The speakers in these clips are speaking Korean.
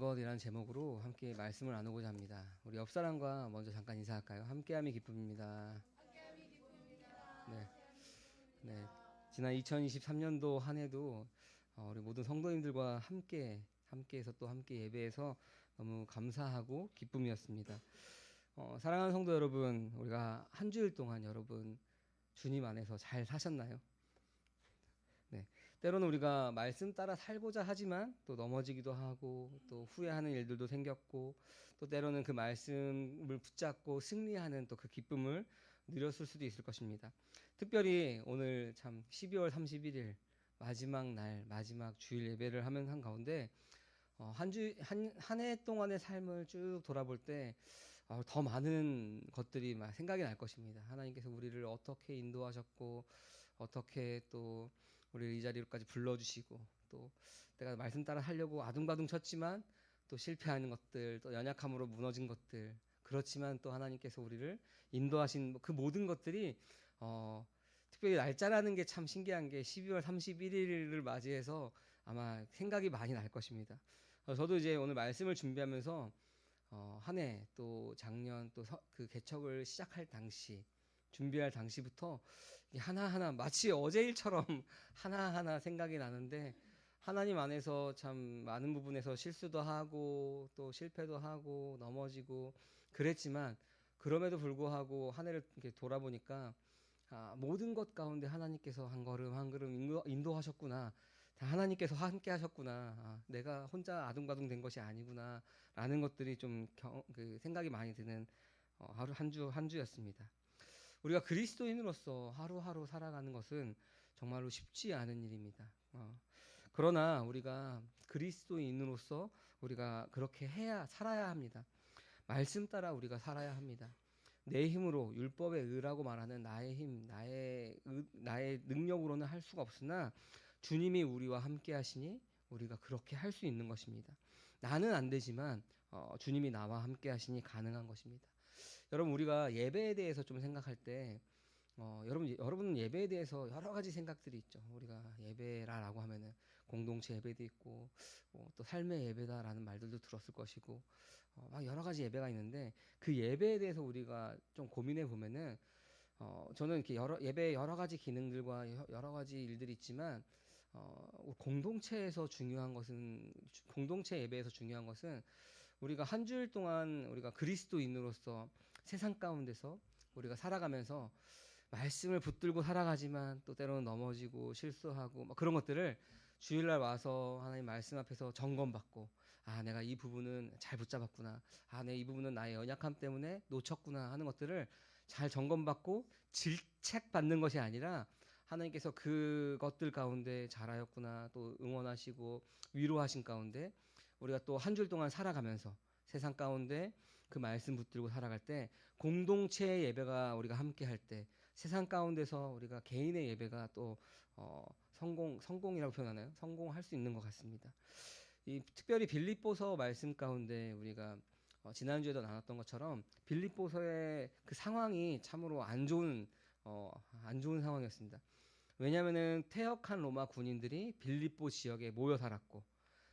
것이라는 제목으로 함께 말씀을 나누고자 합니다. 우리 옆 사람과 먼저 잠깐 인사할까요? 함께함이 기쁨입니다. 네, 네. 지난 2023년도 한 해도 우리 모든 성도님들과 함께해서 또 함께 예배해서 너무 감사하고 기쁨이었습니다. 사랑하는 성도 여러분, 우리가 한 주일 동안 여러분 주님 안에서 잘 사셨나요? 네. 때로는 우리가 말씀 따라 살고자 하지만 또 넘어지기도 하고 또 후회하는 일들도 생겼고 또 때로는 그 말씀을 붙잡고 승리하는 또 그 기쁨을 누렸을 수도 있을 것입니다. 특별히 오늘 참 12월 31일 마지막 날 마지막 주일 예배를 하면 한 가운데 한 해 동안의 삶을 쭉 돌아볼 때 더 많은 것들이 막 생각이 날 것입니다. 하나님께서 우리를 어떻게 인도하셨고 어떻게 또 우리를 이 자리로까지 불러주시고 또 내가 말씀 따라 하려고 아둥바둥 쳤지만 또 실패하는 것들 또 연약함으로 무너진 것들 그렇지만 또 하나님께서 우리를 인도하신 그 모든 것들이 특별히 날짜라는 게 참 신기한 게 12월 31일을 맞이해서 아마 생각이 많이 날 것입니다. 저도 이제 오늘 말씀을 준비하면서 한 해 또 작년 또 그 개척을 시작할 당시 준비할 당시부터 하나하나 마치 어제 일처럼 하나하나 생각이 나는데 하나님 안에서 참 많은 부분에서 실수도 하고 또 실패도 하고 넘어지고 그랬지만 그럼에도 불구하고 한 해를 이렇게 돌아보니까 모든 것 가운데 하나님께서 한 걸음 한 걸음 인도하셨구나. 하나님께서 함께 하셨구나. 내가 혼자 아둥바둥 된 것이 아니구나. 라는 것들이 좀 그 생각이 많이 드는 하루 한 주였습니다. 우리가 그리스도인으로서 하루하루 살아가는 것은 정말로 쉽지 않은 일입니다. 그러나 우리가 그리스도인으로서 우리가 그렇게 살아야 합니다. 말씀 따라 우리가 살아야 합니다. 내 힘으로 율법의 의라고 말하는 나의 힘, 나의 능력으로는 할 수가 없으나 주님이 우리와 함께 하시니 우리가 그렇게 할 수 있는 것입니다. 나는 안 되지만 주님이 나와 함께 하시니 가능한 것입니다. 여러분 우리가 예배에 대해서 좀 생각할 때 여러분은 예배에 대해서 여러 가지 생각들이 있죠. 우리가 예배라고 하면은 공동체 예배도 있고 또 삶의 예배다라는 말들도 들었을 것이고 막 여러 가지 예배가 있는데 그 예배에 대해서 우리가 좀 고민해 보면은 저는 이렇게 예배의 여러 가지 기능들과 여러 가지 일들이 있지만 공동체에서 중요한 것은 공동체 예배에서 중요한 것은 우리가 한 주일 동안 우리가 그리스도인으로서 세상 가운데서 우리가 살아가면서 말씀을 붙들고 살아가지만 또 때로는 넘어지고 실수하고 막 그런 것들을 주일날 와서 하나님 말씀 앞에서 점검받고 내가 이 부분은 잘 붙잡았구나. 내가 이 부분은 나의 연약함 때문에 놓쳤구나 하는 것들을 잘 점검받고 질책받는 것이 아니라 하나님께서 그것들 가운데 잘하였구나 또 응원하시고 위로하신 가운데 우리가 또 한 줄 동안 살아가면서 세상 가운데 그 말씀 붙들고 살아갈 때 공동체의 예배가 우리가 함께 할 때 세상 가운데서 우리가 개인의 예배가 또 성공이라고 표현하나요? 성공할 수 있는 것 같습니다. 특별히 빌립보서 말씀 가운데 우리가 지난주에도 나눴던 것처럼 빌립보서의 그 상황이 참으로 안 좋은 상황이었습니다. 왜냐하면은 퇴역한 로마 군인들이 빌립보 지역에 모여 살았고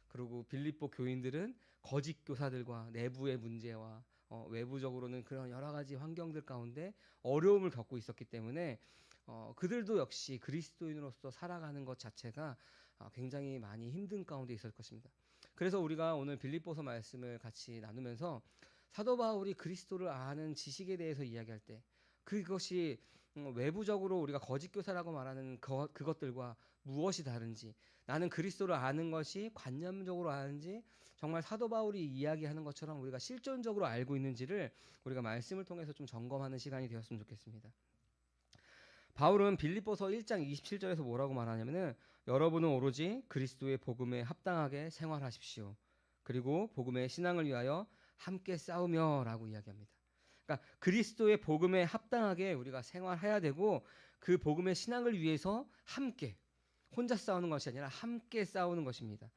그리고 빌립보 교인들은 거짓 교사들과 내부의 문제와 외부적으로는 그런 여러 가지 환경들 가운데 어려움을 겪고 있었기 때문에 그들도 역시 그리스도인으로서 살아가는 것 자체가 굉장히 많이 힘든 가운데 있을 것입니다. 그래서 우리가 오늘 빌립보서 말씀을 같이 나누면서 사도 바울이 그리스도를 아는 지식에 대해서 이야기할 때 그것이 외부적으로 우리가 거짓 교사라고 말하는 그것들과 무엇이 다른지 나는 그리스도를 아는 것이 관념적으로 아는지 정말 사도 바울이 이야기하는 것처럼 우리가 실존적으로 알고 있는지를 우리가 말씀을 통해서 좀 점검하는 시간이 되었으면 좋겠습니다. 바울은 빌립보서 1장 27절에서 뭐라고 말하냐면은 여러분은 오로지 그리스도의 복음에 합당하게 생활하십시오. 그리고 복음의 신앙을 위하여 함께 싸우며라고 이야기합니다. 그러니까 그리스도의 복음에 합당하게 우리가 생활해야 되고 그 복음의 신앙을 위해서 함께 혼자 싸우는 것이 아니라 함께 싸우는 것입니다.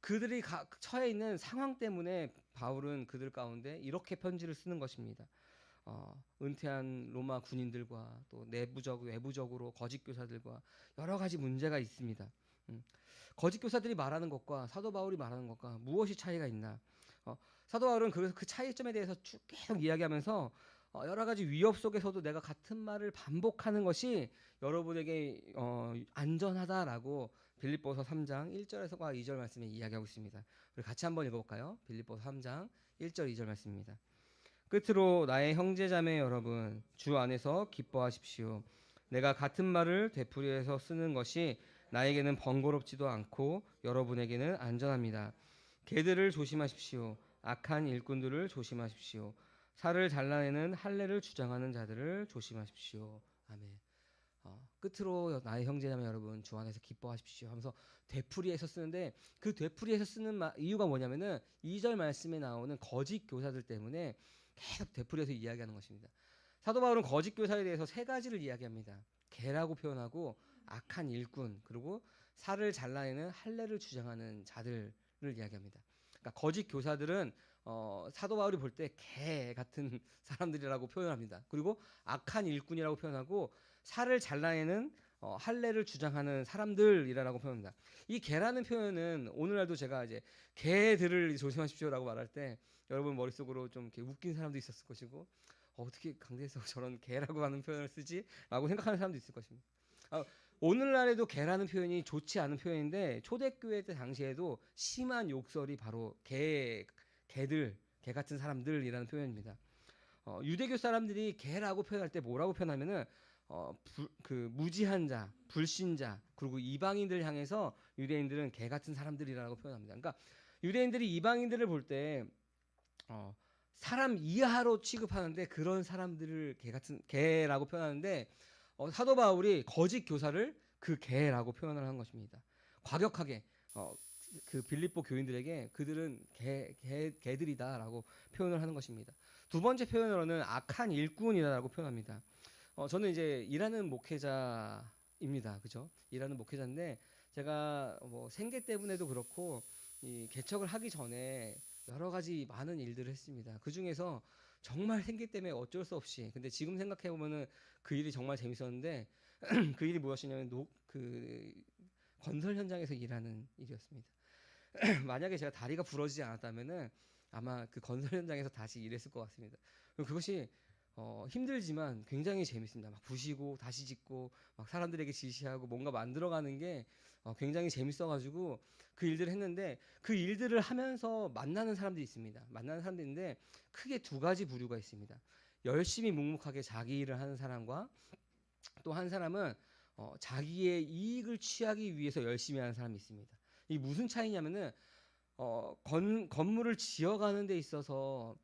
그들이 처해 있는 상황 때문에 바울은 그들 가운데 이렇게 편지를 쓰는 것입니다. 은퇴한 로마 군인들과 또 외부적으로 거짓 교사들과 여러 가지 문제가 있습니다. 거짓 교사들이 말하는 것과 사도 바울이 말하는 것과 무엇이 차이가 있나? 사도 바울은 그래서 그 차이점에 대해서 쭉 계속 이야기하면서 여러 가지 위협 속에서도 내가 같은 말을 반복하는 것이 여러분에게 안전하다라고 빌립보서 3장 1절에서 2절 말씀에 이야기하고 있습니다. 우리 같이 한번 읽어볼까요? 빌립보서 3장 1절 2절 말씀입니다. 끝으로 나의 형제자매 여러분, 주 안에서 기뻐하십시오. 내가 같은 말을 되풀이해서 쓰는 것이 나에게는 번거롭지도 않고 여러분에게는 안전합니다. 개들을 조심하십시오. 악한 일꾼들을 조심하십시오. 살을 잘라내는 할례를 주장하는 자들을 조심하십시오. 아멘. 끝으로 나의 형제자매 여러분, 주 안에서 기뻐하십시오 하면서 되풀이해서 쓰는데, 그 되풀이해서 쓰는 이유가 뭐냐면은 2절 말씀에 나오는 거짓 교사들 때문에 계속 되풀이해서 이야기하는 것입니다. 사도 바울은 거짓 교사에 대해서 세 가지를 이야기합니다. 개라고 표현하고 악한 일꾼, 그리고 살을 잘라내는 할례를 주장하는 자들을 이야기합니다. 그러니까 거짓 교사들은 사도 바울이 볼 때 개 같은 사람들이라고 표현합니다. 그리고 악한 일꾼이라고 표현하고 살을 잘라내는 할례를 주장하는 사람들이라고 표현합니다. 이 개라는 표현은 오늘날도 제가 이제 개들을 조심하십시오라고 말할 때 여러분 머릿속으로 좀 이렇게 웃긴 사람도 있었을 것이고, 어떻게 강대에서 저런 개라고 하는 표현을 쓰지? 라고 생각하는 사람도 있을 것입니다. 오늘날에도 개라는 표현이 좋지 않은 표현인데, 초대교회 때 당시에도 심한 욕설이 바로 개들, 개 같은 사람들이라는 표현입니다. 유대교 사람들이 개라고 표현할 때 뭐라고 표현하면은 무지한 자, 불신자, 그리고 이방인들 향해서 유대인들은 개 같은 사람들이라고 표현합니다. 그러니까 유대인들이 이방인들을 볼 때 사람 이하로 취급하는데, 그런 사람들을 개라고 표현하는데, 사도 바울이 거짓 교사를 그 개라고 표현을 한 것입니다. 과격하게 그 빌립보 교인들에게 그들은 개들이다라고 표현을 하는 것입니다. 두 번째 표현으로는 악한 일꾼이다라고 표현합니다. 저는 이제 일하는 목회자입니다. 그죠? 일하는 목회자인데, 제가 뭐 생계 때문에도 그렇고 이 개척을 하기 전에 여러 가지 많은 일들을 했습니다. 그 중에서 정말 생계 때문에 어쩔 수 없이, 근데 지금 생각해 보면은 그 일이 정말 재밌었는데 그 일이 무엇이냐면 그 건설 현장에서 일하는 일이었습니다. 만약에 제가 다리가 부러지지 않았다면은 아마 그 건설 현장에서 다시 일했을 것 같습니다. 그것이 힘들지만 굉장히 재밌습니다. 막 부시고 다시 짓고 막 사람들에게 지시하고 뭔가 만들어가는 게 굉장히 재밌어가지고 그 일들을 했는데, 그 일들을 하면서 만나는 사람들이 있습니다. 만나는 사람들인데 크게 두 가지 부류가 있습니다. 열심히 묵묵하게 자기 일을 하는 사람과, 또 한 사람은 자기의 이익을 취하기 위해서 열심히 하는 사람이 있습니다. 이 무슨 차이냐면은 건물을 지어가는 데 있어서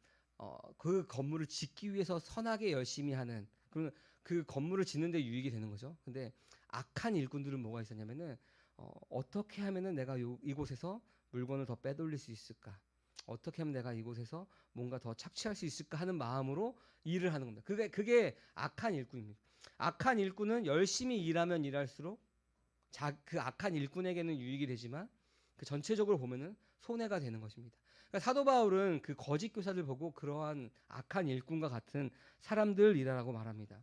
그 건물을 짓기 위해서 선하게 열심히 하는, 그러면 그 건물을 짓는 데 유익이 되는 거죠. 근데 악한 일꾼들은 뭐가 있었냐면은 어떻게 하면은 내가 이곳에서 물건을 더 빼돌릴 수 있을까? 어떻게 하면 내가 이곳에서 뭔가 더 착취할 수 있을까 하는 마음으로 일을 하는 겁니다. 그게 악한 일꾼입니다. 악한 일꾼은 열심히 일하면 일할수록 그 악한 일꾼에게는 유익이 되지만 그 전체적으로 보면은 손해가 되는 것입니다. 그러니까 사도 바울은 그 거짓 교사들 보고 그러한 악한 일꾼과 같은 사람들이라고 말합니다.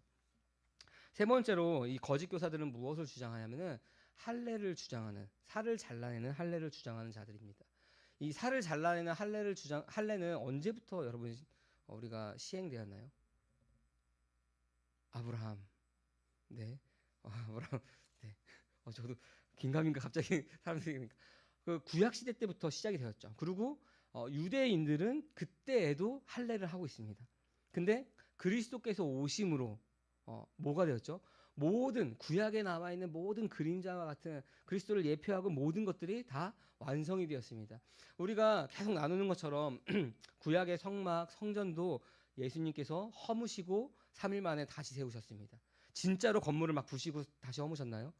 세 번째로 이 거짓 교사들은 무엇을 주장하냐면은 할례를 주장하는, 살을 잘라내는 할례를 주장하는 자들입니다. 이 살을 잘라내는 할례는 언제부터 여러분 우리가 시행되었나요? 아브라함. 네. 아브라함. 네. 저도 긴가민가 갑자기 사람들이, 그 구약 시대 때부터 시작이 되었죠. 그리고 유대인들은 그때에도 할례를 하고 있습니다. 근데 그리스도께서 오심으로 뭐가 되었죠? 모든 구약에 나와 있는 모든 그림자와 같은 그리스도를 예표하고 모든 것들이 다 완성이 되었습니다. 우리가 계속 나누는 것처럼 구약의 성막, 성전도 예수님께서 허무시고 3일 만에 다시 세우셨습니다. 진짜로 건물을 막 부시고 다시 허무셨나요?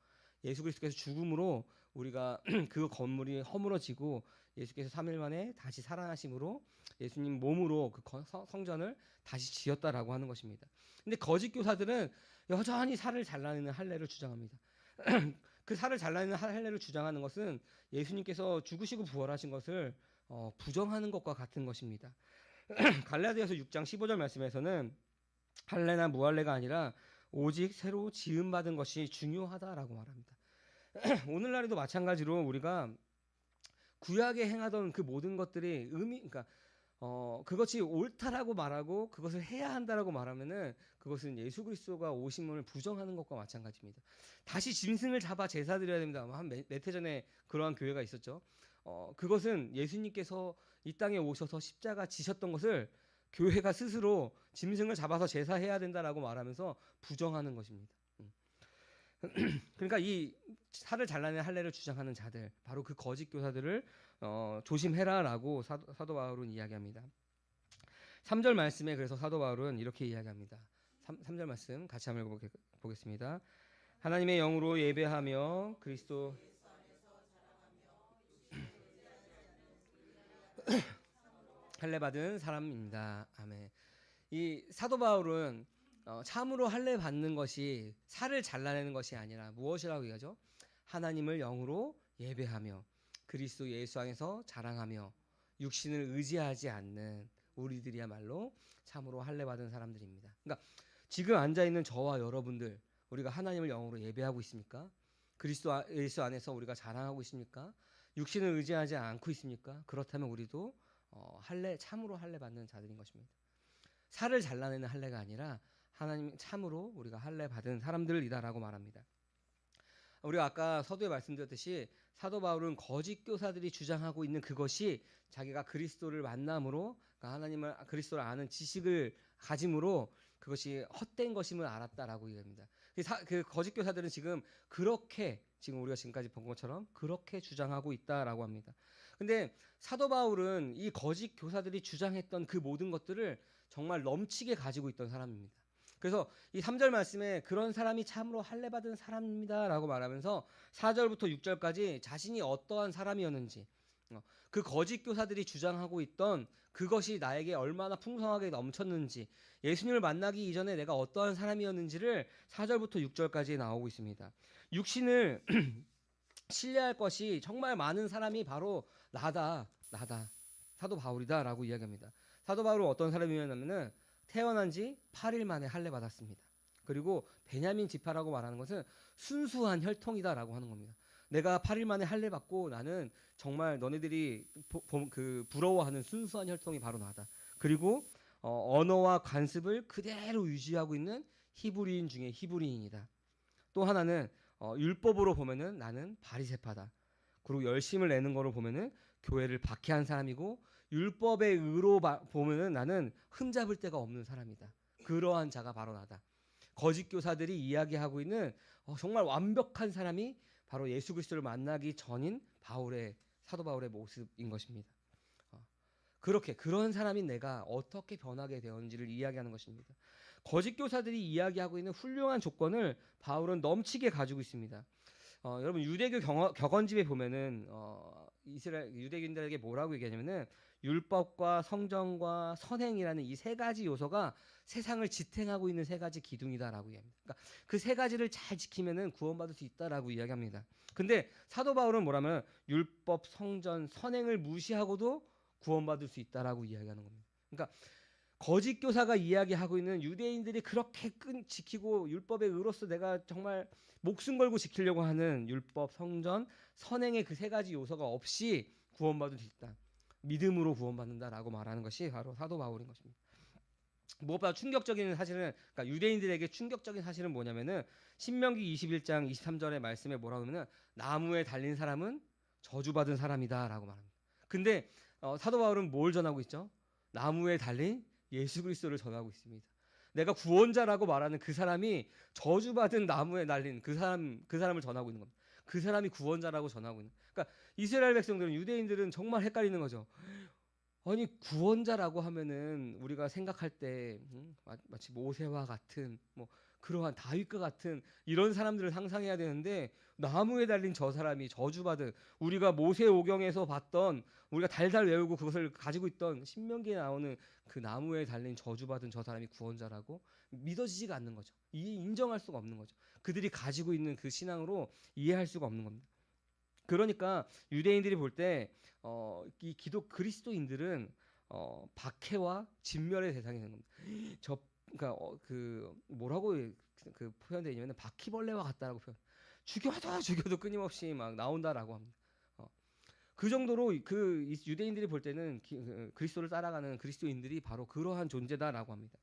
예수 그리스도께서 죽음으로 우리가 그 건물이 허물어지고 예수께서 3일 만에 다시 살아나심으로 예수님 몸으로 그 성전을 다시 지었다라고 하는 것입니다. 근데 거짓 교사들은 여전히 살을 잘라내는 할례를 주장합니다. 그 살을 잘라내는 할례를 주장하는 것은 예수님께서 죽으시고 부활하신 것을 부정하는 것과 같은 것입니다. 갈라디아서 6장 15절 말씀에서는 할례나 무할례가 아니라 오직 새로 지음받은 것이 중요하다라고 말합니다. 오늘날에도 마찬가지로 우리가 구약에 행하던 그 모든 것들이 그러니까 그것이 옳다라고 말하고 그것을 해야 한다라고 말하면은 그것은 예수 그리스도가 오심을 부정하는 것과 마찬가지입니다. 다시 짐승을 잡아 제사 드려야 됩니다. 몇 해 전에 그러한 교회가 있었죠. 그것은 예수님께서 이 땅에 오셔서 십자가 지셨던 것을 교회가 스스로 짐승을 잡아서 제사해야 된다라고 말하면서 부정하는 것입니다. 그러니까 이 살을 잘라낸 할례를 주장하는 자들, 바로 그 거짓 교사들을 조심해라라고 사도 바울은 이야기합니다. 3절 말씀에 그래서 사도 바울은 이렇게 이야기합니다. 3절 말씀 같이 한번 보겠습니다. 하나님의 영으로 예배하며 그리스도 할례 받은 사람입니다. 아멘. 이 사도 바울은 참으로 할례 받는 것이 살을 잘라내는 것이 아니라 무엇이라고 얘기하죠? 하나님을 영으로 예배하며 그리스도 예수 안에서 자랑하며 육신을 의지하지 않는 우리들이야말로 참으로 할례 받은 사람들입니다. 그러니까 지금 앉아 있는 저와 여러분들, 우리가 하나님을 영으로 예배하고 있습니까? 그리스도 예수 안에서 우리가 자랑하고 있습니까? 육신을 의지하지 않고 있습니까? 그렇다면 우리도 참으로 할례 받는 자들인 것입니다. 살을 잘라내는 할례가 아니라 하나님 참으로 우리가 할례 받은 사람들이다라고 말합니다. 우리가 아까 서두에 말씀드렸듯이 사도 바울은 거짓 교사들이 주장하고 있는 그것이 자기가 그리스도를 만남으로, 그러니까 그리스도를 아는 지식을 가짐으로 그것이 헛된 것임을 알았다라고 얘기합니다. 그 거짓 교사들은 지금 우리가 지금까지 본 것처럼 그렇게 주장하고 있다라고 합니다. 근데 사도 바울은 이 거짓 교사들이 주장했던 그 모든 것들을 정말 넘치게 가지고 있던 사람입니다. 그래서 이 3절 말씀에 그런 사람이 참으로 할례 받은 사람입니다라고 말하면서 4절부터 6절까지 자신이 어떠한 사람이었는지, 그 거짓 교사들이 주장하고 있던 그것이 나에게 얼마나 풍성하게 넘쳤는지, 예수님을 만나기 이전에 내가 어떠한 사람이었는지를 4절부터 6절까지 나오고 있습니다. 육신을 신뢰할 것이 정말 많은 사람이 바로 나다 사도 바울이다라고 이야기합니다. 사도 바울은 어떤 사람이었냐면은 태어난 지 8일 만에 할례 받았습니다. 그리고 베냐민 지파라고 말하는 것은 순수한 혈통이다라고 하는 겁니다. 내가 8일 만에 할례 받고 나는 정말 너네들이 부러워하는 순수한 혈통이 바로 나다. 그리고 언어와 관습을 그대로 유지하고 있는 히브리인 중에 히브리인이다. 또 하나는 율법으로 보면은 나는 바리새파다. 그리고 열심을 내는 거로 보면은 교회를 박해한 사람이고, 율법의 의로 보면은 나는 흠잡을 데가 없는 사람이다. 그러한 자가 바로 나다. 거짓 교사들이 이야기하고 있는 정말 완벽한 사람이 바로 예수 그리스도를 만나기 전인 사도 바울의 모습인 것입니다. 그런 사람인 내가 어떻게 변하게 되었는지를 이야기하는 것입니다. 거짓 교사들이 이야기하고 있는 훌륭한 조건을 바울은 넘치게 가지고 있습니다. 여러분 유대교 격언집에 보면은 이스라엘 유대인들에게 뭐라고 얘기하냐면은 율법과 성정과 선행이라는 이 세 가지 요소가 세상을 지탱하고 있는 세 가지 기둥이다라고 이야기합니다. 그러니까 그 세 가지를 잘 지키면은 구원받을 수 있다라고 이야기합니다. 근데 사도 바울은 뭐라면 율법, 성전, 선행을 무시하고도 구원받을 수 있다라고 이야기하는 겁니다. 그러니까 거짓 교사가 이야기하고 있는 유대인들이 그렇게 지키고 율법의 의로서 내가 정말 목숨 걸고 지키려고 하는 율법, 성전, 선행의 그 세 가지 요소가 없이 구원받을 수 있다. 믿음으로 구원받는다라고 말하는 것이 바로 사도 바울인 것입니다. 무엇보다 충격적인 사실은, 그러니까 유대인들에게 충격적인 사실은 뭐냐면은 신명기 21장 23절의 말씀에 뭐라고 하면은 나무에 달린 사람은 저주받은 사람이다라고 말합니다. 근데 사도 바울은 뭘 전하고 있죠? 나무에 달린 예수 그리스도를 전하고 있습니다. 내가 구원자라고 말하는 그 사람이 저주받은 나무에 달린 그 사람을 전하고 있는 겁니다. 그 사람이 구원자라고 전하고 있는. 그러니까 이스라엘 백성들은, 유대인들은 정말 헷갈리는 거죠. 아니 구원자라고 하면은 우리가 생각할 때 마치 모세와 같은 그러한 다윗과 같은 이런 사람들을 상상해야 되는데, 나무에 달린 저 사람이 저주받은, 우리가 모세오경에서 봤던, 우리가 달달 외우고 그것을 가지고 있던 신명기에 나오는 그 나무에 달린 저주받은 저 사람이 구원자라고 믿어지지가 않는 거죠. 인정할 수가 없는 거죠. 그들이 가지고 있는 그 신앙으로 이해할 수가 없는 겁니다. 그러니까 유대인들이 볼 때 이 그리스도인들은 박해와 진멸의 대상이 되는 겁니다. 그러니까 뭐라고 그 표현되냐면 바퀴벌레와 같다라고 표현. 죽여도 끊임없이 막 나온다라고 합니다. 그 정도로 그 유대인들이 볼 때는 그리스도를 따라가는 그리스도인들이 바로 그러한 존재다라고 합니다.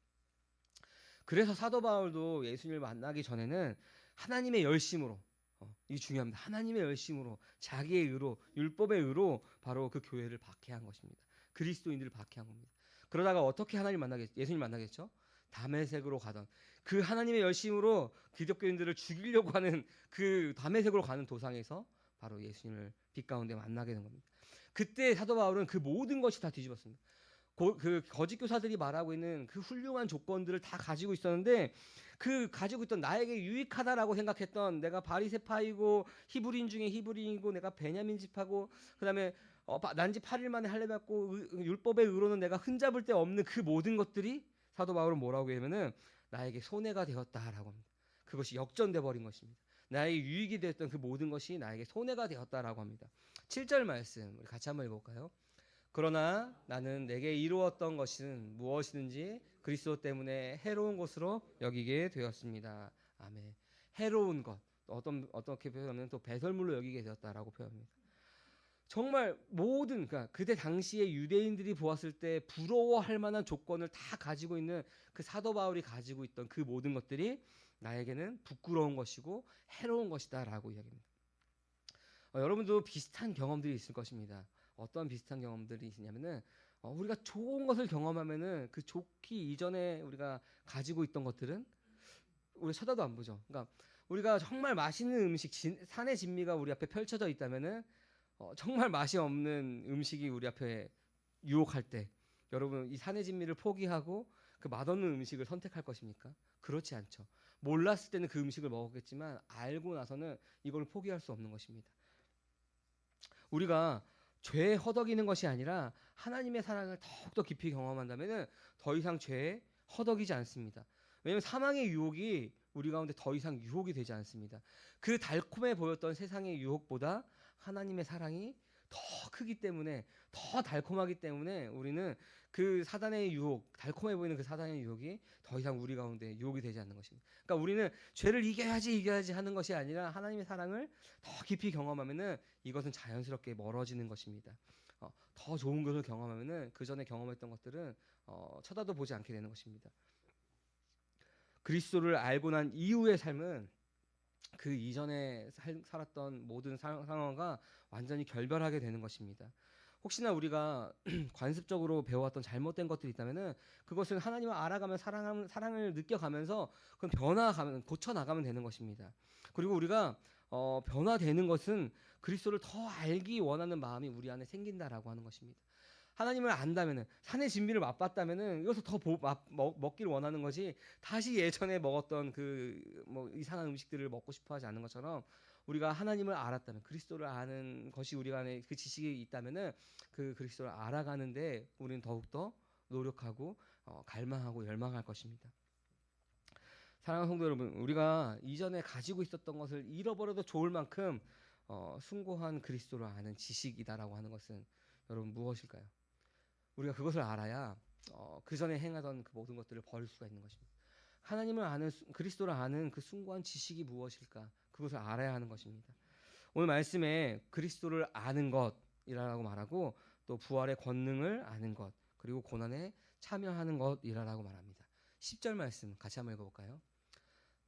그래서 사도 바울도 예수님을 만나기 전에는 하나님의 열심으로, 이게 중요합니다. 하나님의 열심으로, 자기의 의로, 율법의 의로 바로 그 교회를 박해한 것입니다. 그리스도인들을 박해한 겁니다. 그러다가 어떻게 예수님 만나겠죠? 다메섹으로 가던 그 하나님의 열심으로 기독교인들을 죽이려고 하는 그 다메섹으로 가는 도상에서 바로 예수님을 빛 가운데 만나게 된 겁니다. 그때 사도 바울은 그 모든 것이 다 뒤집었습니다. 그 거짓 교사들이 말하고 있는 그 훌륭한 조건들을 다 가지고 있었는데, 그 가지고 있던 나에게 유익하다라고 생각했던, 내가 바리새파이고 히브리인 중에 히브리인이고 내가 베냐민 집하고 그다음에 난지 8일 만에 할례 받고 율법의 의로는 내가 흠잡을 데 없는 그 모든 것들이 사도 바울은 뭐라고 하냐면은 나에게 손해가 되었다라고 합니다. 그것이 역전돼 버린 것입니다. 나에게 유익이 되었던 그 모든 것이 나에게 손해가 되었다라고 합니다. 7절 말씀 우리 같이 한번 읽어볼까요? 그러나 나는 내게 이루었던 것은 무엇이든지 그리스도 때문에 해로운 것으로 여기게 되었습니다. 아멘. 해로운 것, 어떻게 표현하면 또 배설물로 여기게 되었다라고 표현합니다. 정말 모든, 그러니까 그때 당시에 유대인들이 보았을 때 부러워할 만한 조건을 다 가지고 있는 그 사도 바울이 가지고 있던 그 모든 것들이 나에게는 부끄러운 것이고 해로운 것이다라고 이야기합니다. 여러분도 비슷한 경험들이 있을 것입니다. 어떤 비슷한 경험들이 있냐면은 우리가 좋은 것을 경험하면은 그 좋기 이전에 우리가 가지고 있던 것들은 우리 쳐다도 안 보죠. 그러니까 우리가 정말 맛있는 음식, 산의 진미가 우리 앞에 펼쳐져 있다면은 정말 맛이 없는 음식이 우리 앞에 유혹할 때 여러분 이 산의 진미를 포기하고 그 맛없는 음식을 선택할 것입니까? 그렇지 않죠. 몰랐을 때는 그 음식을 먹었겠지만 알고 나서는 이걸 포기할 수 없는 것입니다. 우리가 죄에 허덕이는 것이 아니라 하나님의 사랑을 더욱더 깊이 경험한다면 더 이상 죄에 허덕이지 않습니다. 왜냐하면 사망의 유혹이 우리 가운데 더 이상 유혹이 되지 않습니다. 그 달콤해 보였던 세상의 유혹보다 하나님의 사랑이 더 크기 때문에, 더 달콤하기 때문에 우리는 그 사단의 유혹, 달콤해 보이는 그 사단의 유혹이 더 이상 우리 가운데 유혹이 되지 않는 것입니다. 그러니까 우리는 죄를 이겨야지 하는 것이 아니라 하나님의 사랑을 더 깊이 경험하면은 이것은 자연스럽게 멀어지는 것입니다. 더 좋은 것을 경험하면은 그 전에 경험했던 것들은 쳐다도 보지 않게 되는 것입니다. 그리스도를 알고 난 이후의 삶은 그 이전에 살았던 모든 상황과 완전히 결별하게 되는 것입니다. 혹시나 우리가 관습적으로 배워왔던 잘못된 것들이 있다면은 그것은 하나님을 알아가면 사랑을 느껴가면서 그건 고쳐 나가면 되는 것입니다. 그리고 우리가 변화되는 것은 그리스도를 더 알기 원하는 마음이 우리 안에 생긴다라고 하는 것입니다. 하나님을 안다면은, 산의 진미를 맛봤다면은 이것을 더 먹기를 원하는 것이, 다시 예전에 먹었던 이상한 음식들을 먹고 싶어하지 않는 것처럼 우리가 하나님을 알았다면, 그리스도를 아는 것이 우리 안에 그 지식이 있다면은 그 그리스도를 알아가는데 우리는 더욱더 노력하고 갈망하고 열망할 것입니다. 사랑하는 성도 여러분, 우리가 이전에 가지고 있었던 것을 잃어버려도 좋을 만큼 숭고한 그리스도를 아는 지식이다라고 하는 것은 여러분 무엇일까요? 우리가 그것을 알아야 그 전에 행하던 그 모든 것들을 버릴 수가 있는 것입니다. 하나님을 아는, 그리스도를 아는 그 숭고한 지식이 무엇일까? 그것을 알아야 하는 것입니다. 오늘 말씀에 그리스도를 아는 것이라고 말하고, 또 부활의 권능을 아는 것, 그리고 고난에 참여하는 것이라고 말합니다. 10절 말씀 같이 한번 읽어볼까요?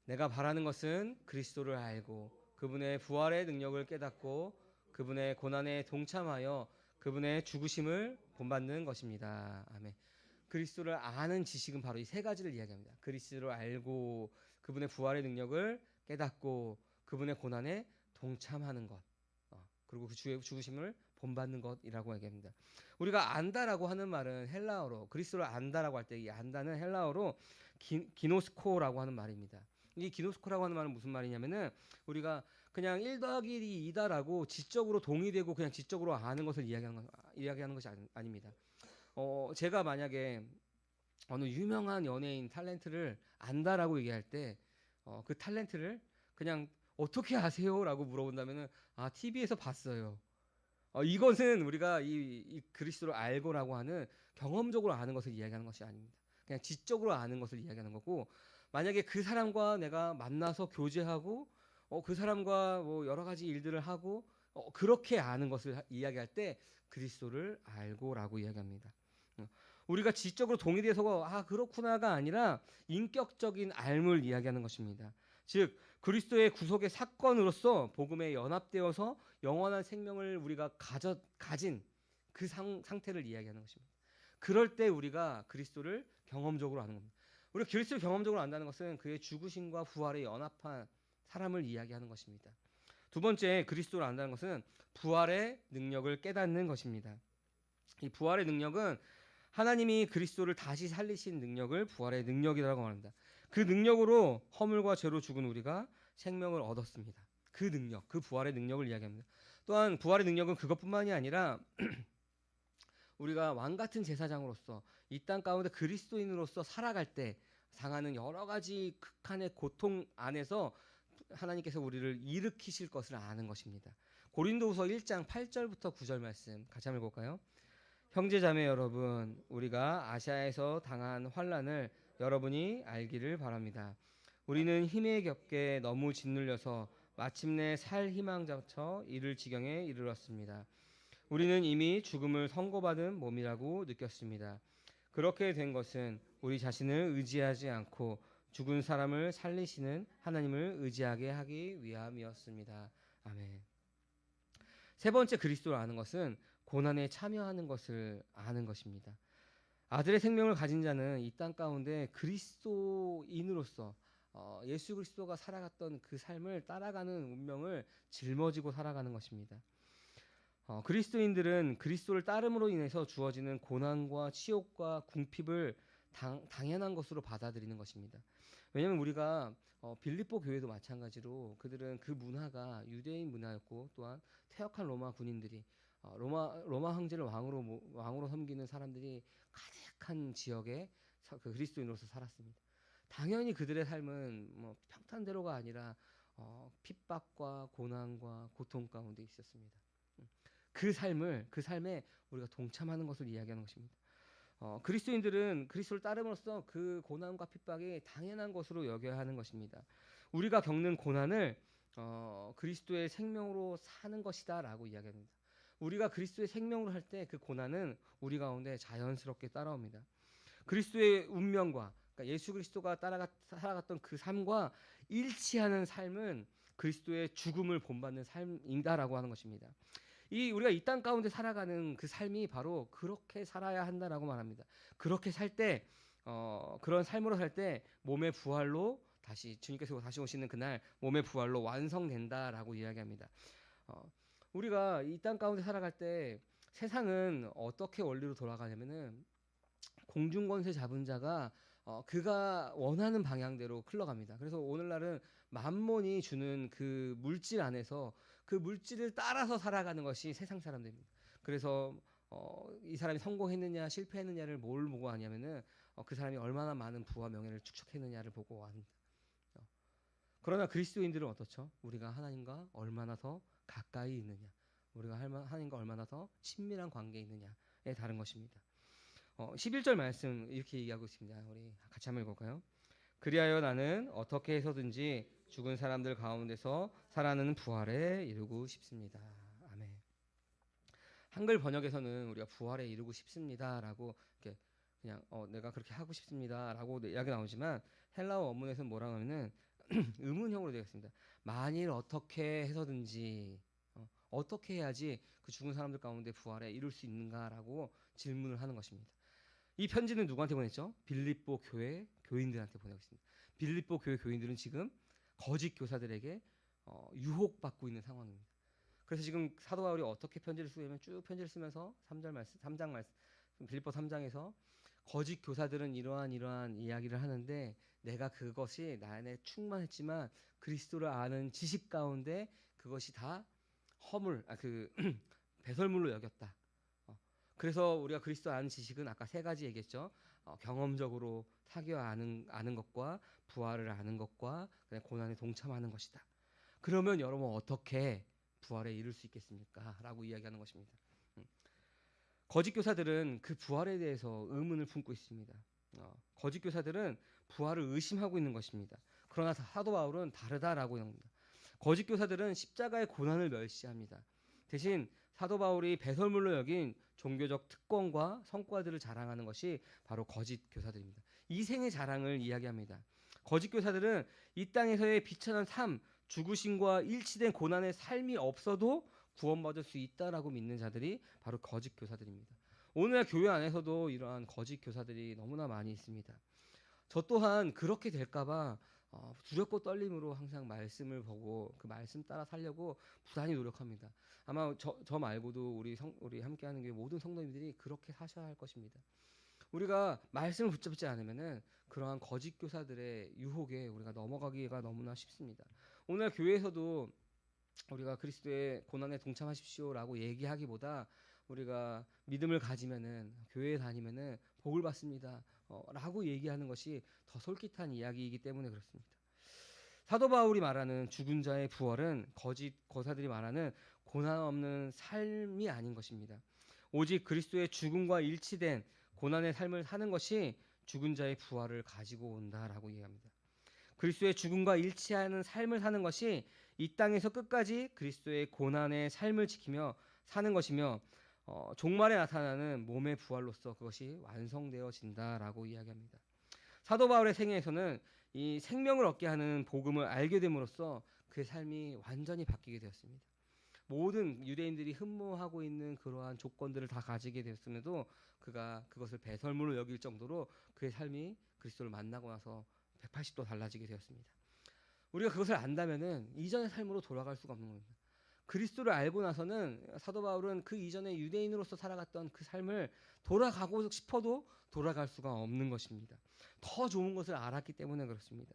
내가 바라는 것은 그리스도를 알고 그분의 부활의 능력을 깨닫고 그분의 고난에 동참하여 그분의 죽으심을 본받는 것입니다. 아멘. 그리스도를 아는 지식은 바로 이 세 가지를 이야기합니다. 그리스도를 알고 그분의 부활의 능력을 깨닫고 그분의 고난에 동참하는 것, 그리고 그 주의 죽으심을 본받는 것이라고 얘기합니다. 우리가 안다라고 하는 말은 헬라어로, 그리스도를 안다라고 할 때 이 안다는 헬라어로 기노스코라고 하는 말입니다. 이 기노스코라고 하는 말은 무슨 말이냐면은 우리가 그냥 1 더하기 1이 2다라고 지적으로 동의되고 그냥 지적으로 아는 것을 이야기하는 것이 아닙니다. 제가 만약에 어느 유명한 연예인 탤런트를 안다라고 얘기할 때 그 탤런트를 그냥 어떻게 아세요라고 물어본다면은 TV에서 봤어요. 이것은 우리가 이 그리스도를 알고라고 하는 경험적으로 아는 것을 이야기하는 것이 아닙니다. 그냥 지적으로 아는 것을 이야기하는 거고, 만약에 그 사람과 내가 만나서 교제하고 그 사람과 뭐 여러 가지 일들을 하고 그렇게 아는 것을 이야기할 때 그리스도를 알고라고 이야기합니다. 우리가 지적으로 동의돼서 그렇구나가 아니라 인격적인 알물 이야기하는 것입니다. 즉 그리스도의 구속의 사건으로서 복음에 연합되어서 영원한 생명을 우리가 가진 그 상태를 이야기하는 것입니다. 그럴 때 우리가 그리스도를 경험적으로 아는 겁니다. 우리가 그리스도를 경험적으로 안다는 것은 그의 죽으심과 부활에 연합한 사람을 이야기하는 것입니다. 두 번째, 그리스도를 안다는 것은 부활의 능력을 깨닫는 것입니다. 이 부활의 능력은 하나님이 그리스도를 다시 살리신 능력을 부활의 능력이라고 말합니다. 그 능력으로 허물과 죄로 죽은 우리가 생명을 얻었습니다. 그 능력, 그 부활의 능력을 이야기합니다. 또한 부활의 능력은 그것뿐만이 아니라 우리가 왕 같은 제사장으로서 이 땅 가운데 그리스도인으로서 살아갈 때 당하는 여러 가지 극한의 고통 안에서 하나님께서 우리를 일으키실 것을 아는 것입니다. 고린도후서 1장 8절부터 9절 말씀 같이 한번 볼까요? 형제자매 여러분, 우리가 아시아에서 당한 환난을 여러분이 알기를 바랍니다. 우리는 힘에 겹게 너무 짓눌려서 마침내 살 희망자처 이를 지경에 이르렀습니다. 우리는 이미 죽음을 선고받은 몸이라고 느꼈습니다. 그렇게 된 것은 우리 자신을 의지하지 않고 죽은 사람을 살리시는 하나님을 의지하게 하기 위함이었습니다. 아멘. 세 번째, 그리스도를 아는 것은 고난에 참여하는 것을 아는 것입니다. 아들의 생명을 가진 자는 이 땅 가운데 그리스도인으로서 예수 그리스도가 살아갔던 그 삶을 따라가는 운명을 짊어지고 살아가는 것입니다. 그리스도인들은 그리스도를 따름으로 인해서 주어지는 고난과 치욕과 궁핍을 당연한 것으로 받아들이는 것입니다. 왜냐하면 우리가 빌립보 교회도 마찬가지로 그들은 그 문화가 유대인 문화였고 또한 퇴역한 로마 군인들이 로마 황제를 왕으로 섬기는 사람들이 가득한 지역에 그리스도인으로서 살았습니다. 당연히 그들의 삶은 뭐 평탄대로가 아니라 핍박과 고난과 고통 가운데 있었습니다. 그 삶에 우리가 동참하는 것을 이야기하는 것입니다. 그리스도인들은 그리스도를 따름으로써 그 고난과 핍박이 당연한 것으로 여겨야 하는 것입니다. 우리가 겪는 고난을 그리스도의 생명으로 사는 것이다라고 이야기합니다. 우리가 그리스도의 생명으로 할 때 그 고난은 우리 가운데 자연스럽게 따라옵니다. 그리스도의 운명과 그러니까 예수 그리스도가 살아갔던 그 삶과 일치하는 삶은 그리스도의 죽음을 본받는 삶이다라고 하는 것입니다. 우리가 이 땅 가운데 살아가는 그 삶이 바로 그렇게 살아야 한다라고 말합니다. 그렇게 살 때 그런 삶으로 살 때 몸의 부활로 주님께서 다시 오시는 그날 몸의 부활로 완성된다라고 이야기합니다. 우리가 이 땅 가운데 살아갈 때 세상은 어떻게 원리로 돌아가냐면은 공중권세 잡은 자가 그가 원하는 방향대로 흘러갑니다. 그래서 오늘날은 만몬이 주는 그 물질 안에서 그 물질을 따라서 살아가는 것이 세상 사람들입니다. 그래서 이 사람이 성공했느냐 실패했느냐를 뭘 보고 하냐면은 그 사람이 얼마나 많은 부와 명예를 축적했느냐를 보고 합니다. 그러나 그리스도인들은 어떻죠? 우리가 하나님과 얼마나 더 가까이 있느냐, 우리가 하나님과 얼마나 더 친밀한 관계에 있느냐에 다른 것입니다. 11절 말씀 이렇게 얘기하고 있습니다. 우리 같이 한번 읽어볼까요? 그리하여 나는 어떻게 해서든지 죽은 사람들 가운데서 살아나는 부활에 이르고 싶습니다. 아멘. 한글 번역에서는 우리가 부활에 이르고 싶습니다라고 이렇게 그냥 내가 그렇게 하고 싶습니다라고 이야기 나오지만 헬라어 원문에서는 뭐라고 하면은 의문형으로 되어 있습니다. 만일 어떻게 해서든지 어떻게 해야지 그 죽은 사람들 가운데 부활에 이룰 수 있는가라고 질문을 하는 것입니다. 이 편지는 누구한테 보냈죠? 빌립보 교회 교인들한테 보내고 있습니다. 빌립보 교회 교인들은 지금 거짓 교사들에게 유혹받고 있는 상황입니다. 그래서 지금 사도 바울이 어떻게 편지를 쓰냐면 쭉 편지를 쓰면서 3장 말씀 빌립보 3장에서 거짓 교사들은 이러한 이야기를 하는데 내가 그것이 나 안에 충만했지만 그리스도를 아는 지식 가운데 그것이 다 배설물로 여겼다. 그래서 우리가 그리스도 아는 지식은 아까 세 가지 얘기했죠. 경험적으로 사귀어 아는 것과 부활을 아는 것과 고난에 동참하는 것이다. 그러면 여러분 어떻게 부활에 이를 수 있겠습니까? 라고 이야기하는 것입니다. 거짓 교사들은 그 부활에 대해서 의문을 품고 있습니다. 거짓 교사들은 부활을 의심하고 있는 것입니다. 그러나 사도 바울은 다르다라고 합니다. 거짓 교사들은 십자가의 고난을 멸시합니다. 대신 사도 바울이 배설물로 여긴 종교적 특권과 성과들을 자랑하는 것이 바로 거짓 교사들입니다. 이생의 자랑을 이야기합니다. 거짓 교사들은 이 땅에서의 비천한 삶, 죽으심과 일치된 고난의 삶이 없어도 구원받을 수 있다라고 믿는 자들이 바로 거짓 교사들입니다. 오늘날 교회 안에서도 이러한 거짓 교사들이 너무나 많이 있습니다. 저 또한 그렇게 될까봐 두렵고 떨림으로 항상 말씀을 보고 그 말씀 따라 살려고 부단히 노력합니다. 아마 저 말고도 우리 함께하는 교회 모든 성도님들이 그렇게 사셔야 할 것입니다. 우리가 말씀을 붙잡지 않으면은 그러한 거짓 교사들의 유혹에 우리가 넘어가기가 너무나 쉽습니다. 오늘 교회에서도 우리가 그리스도의 고난에 동참하십시오라고 얘기하기보다 우리가 믿음을 가지면은 교회에 다니면은 복을 받습니다. 라고 얘기하는 것이 더 솔깃한 이야기이기 때문에 그렇습니다. 사도 바울이 말하는 죽은 자의 부활은 거짓 거사들이 말하는 고난 없는 삶이 아닌 것입니다. 오직 그리스도의 죽음과 일치된 고난의 삶을 사는 것이 죽은 자의 부활을 가지고 온다라고 얘기합니다. 그리스도의 죽음과 일치하는 삶을 사는 것이 이 땅에서 끝까지 그리스도의 고난의 삶을 지키며 사는 것이며 종말에 나타나는 몸의 부활로서 그것이 완성되어진다라고 이야기합니다. 사도 바울의 생애에서는 이 생명을 얻게 하는 복음을 알게 됨으로써 그의 삶이 완전히 바뀌게 되었습니다. 모든 유대인들이 흠모하고 있는 그러한 조건들을 다 가지게 되었음에도 그가 그것을 배설물로 여길 정도로 그의 삶이 그리스도를 만나고 나서 180도 달라지게 되었습니다. 우리가 그것을 안다면은 이전의 삶으로 돌아갈 수가 없는 겁니다. 그리스도를 알고 나서는 사도 바울은 그 이전에 유대인으로서 살아갔던 그 삶을 돌아가고 싶어도 돌아갈 수가 없는 것입니다. 더 좋은 것을 알았기 때문에 그렇습니다.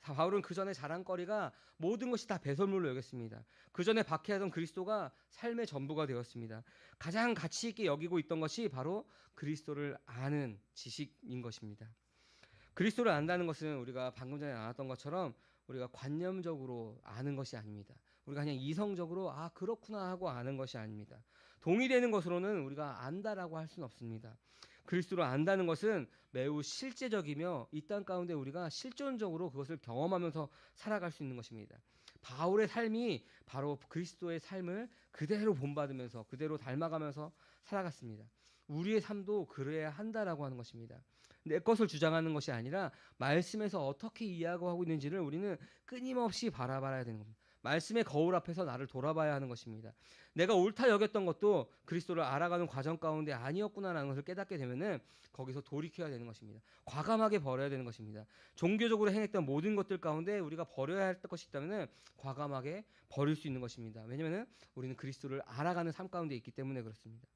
바울은 그 전에 자랑거리가 모든 것이 다 배설물로 여겼습니다. 그 전에 박해하던 그리스도가 삶의 전부가 되었습니다. 가장 가치 있게 여기고 있던 것이 바로 그리스도를 아는 지식인 것입니다. 그리스도를 안다는 것은 우리가 방금 전에 나눴던 것처럼 우리가 관념적으로 아는 것이 아닙니다. 우리가 그냥 이성적으로 그렇구나 하고 아는 것이 아닙니다. 동의되는 것으로는 우리가 안다라고 할 수는 없습니다. 그리스도를 안다는 것은 매우 실제적이며 이 땅 가운데 우리가 실존적으로 그것을 경험하면서 살아갈 수 있는 것입니다. 바울의 삶이 바로 그리스도의 삶을 그대로 본받으면서 그대로 닮아가면서 살아갔습니다. 우리의 삶도 그래야 한다라고 하는 것입니다. 내 것을 주장하는 것이 아니라 말씀에서 어떻게 이해하고 있는지를 우리는 끊임없이 바라봐야 되는 겁니다. 말씀의 거울 앞에서 나를 돌아봐야 하는 것입니다. 내가 옳다 여겼던 것도 그리스도를 알아가는 과정 가운데 아니었구나라는 것을 깨닫게 되면은 거기서 돌이켜야 되는 것입니다. 과감하게 버려야 되는 것입니다. 종교적으로 행했던 모든 것들 가운데 우리가 버려야 할 것이 있다면은 과감하게 버릴 수 있는 것입니다. 왜냐면은 우리는 그리스도를 알아가는 삶 가운데 있기 때문에 그렇습니다.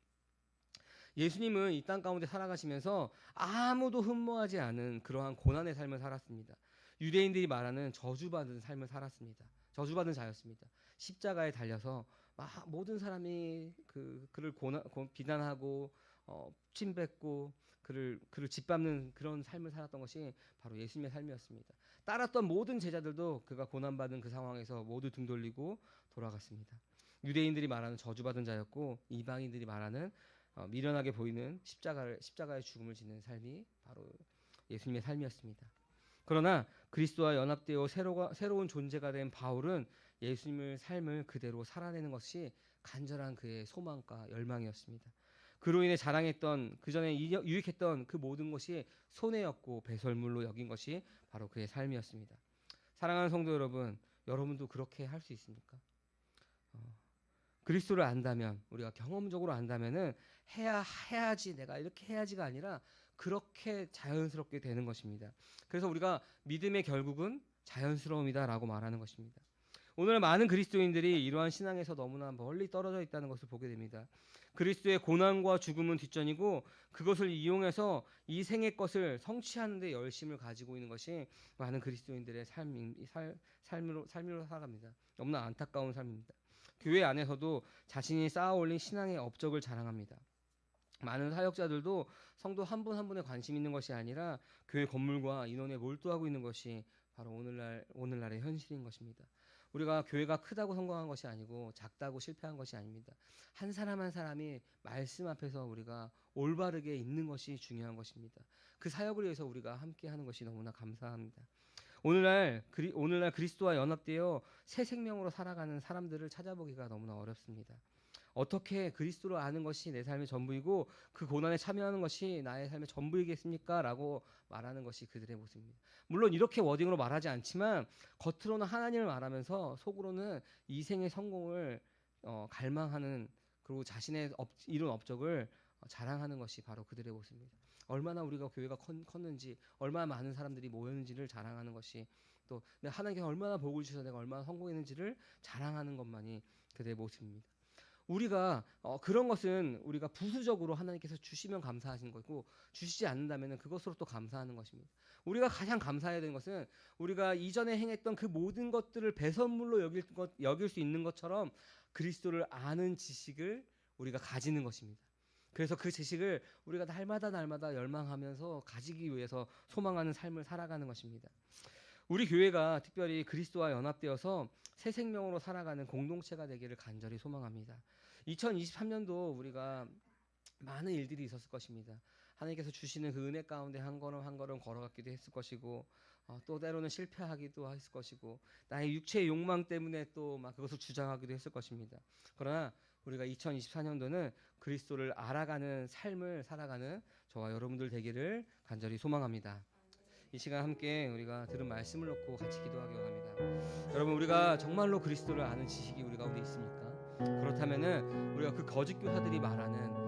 예수님은 이 땅 가운데 살아가시면서 아무도 흠모하지 않은 그러한 고난의 삶을 살았습니다. 유대인들이 말하는 저주받은 삶을 살았습니다. 저주받은 자였습니다. 십자가에 달려서 모든 사람이 그를 비난하고 침뱉고 그를 짓밟는 그런 삶을 살았던 것이 바로 예수님의 삶이었습니다. 따랐던 모든 제자들도 그가 고난받은 그 상황에서 모두 등 돌리고 돌아갔습니다. 유대인들이 말하는 저주받은 자였고 이방인들이 말하는 미련하게 보이는 십자가의 죽음을 지는 삶이 바로 예수님의 삶이었습니다. 그러나 그리스도와 연합되어 새로운 존재가 된 바울은 예수님의 삶을 그대로 살아내는 것이 간절한 그의 소망과 열망이었습니다. 그로 인해 자랑했던 그 전에 유익했던 그 모든 것이 손해였고 배설물로 여긴 것이 바로 그의 삶이었습니다. 사랑하는 성도 여러분, 여러분도 그렇게 할 수 있습니까? 그리스도를 안다면, 우리가 경험적으로 안다면은 해야지, 내가 이렇게 해야지가 아니라 그렇게 자연스럽게 되는 것입니다. 그래서 우리가 믿음의 결국은 자연스러움이다라고 말하는 것입니다. 오늘 많은 그리스도인들이 이러한 신앙에서 너무나 멀리 떨어져 있다는 것을 보게 됩니다. 그리스도의 고난과 죽음은 뒷전이고 그것을 이용해서 이 생의 것을 성취하는 데 열심을 가지고 있는 것이 많은 그리스도인들의 삶으로 살아갑니다. 너무나 안타까운 삶입니다. 교회 안에서도 자신이 쌓아 올린 신앙의 업적을 자랑합니다. 많은 사역자들도 성도 한 분 한 분에 관심 있는 것이 아니라 교회 건물과 인원에 몰두하고 있는 것이 바로 오늘날의 현실인 것입니다. 우리가 교회가 크다고 성공한 것이 아니고 작다고 실패한 것이 아닙니다. 한 사람 한 사람이 말씀 앞에서 우리가 올바르게 있는 것이 중요한 것입니다. 그 사역을 위해서 우리가 함께 하는 것이 너무나 감사합니다. 오늘날 그리스도와 연합되어 새 생명으로 살아가는 사람들을 찾아보기가 너무나 어렵습니다. 어떻게 그리스도를 아는 것이 내 삶의 전부이고 그 고난에 참여하는 것이 나의 삶의 전부이겠습니까? 라고 말하는 것이 그들의 모습입니다. 물론 이렇게 워딩으로 말하지 않지만 겉으로는 하나님을 말하면서 속으로는 이생의 성공을 갈망하는, 그리고 자신의 이룬 업적을 자랑하는 것이 바로 그들의 모습입니다. 얼마나 우리가 교회가 컸는지, 얼마나 많은 사람들이 모였는지를 자랑하는 것이, 또 하나님께서 얼마나 복을 주셔서 내가 얼마나 성공했는지를 자랑하는 것만이 그들의 모습입니다. 우리가 그런 것은 우리가 부수적으로 하나님께서 주시면 감사하신 거고, 주시지 않는다면 그것으로 또 감사하는 것입니다. 우리가 가장 감사해야 되는 것은 우리가 이전에 행했던 그 모든 것들을 배선물로 여길 수 있는 것처럼 그리스도를 아는 지식을 우리가 가지는 것입니다. 그래서 그 지식을 우리가 날마다 열망하면서 가지기 위해서 소망하는 삶을 살아가는 것입니다. 우리 교회가 특별히 그리스도와 연합되어서 새 생명으로 살아가는 공동체가 되기를 간절히 소망합니다. 2023년도 우리가 많은 일들이 있었을 것입니다. 하나님께서 주시는 그 은혜 가운데 한 걸음 한 걸음 걸어갔기도 했을 것이고, 또 때로는 실패하기도 했을 것이고, 나의 육체의 욕망 때문에 또 막 그것을 주장하기도 했을 것입니다. 그러나 우리가 2024년도는 그리스도를 알아가는 삶을 살아가는 저와 여러분들 되기를 간절히 소망합니다. 이 시간 함께 우리가 들은 말씀을 놓고 같이 기도하기 원합니다. 여러분, 우리가 정말로 그리스도를 아는 지식이 우리 가운데 있습니까? 그렇다면은 우리가 그 거짓 교사들이 말하는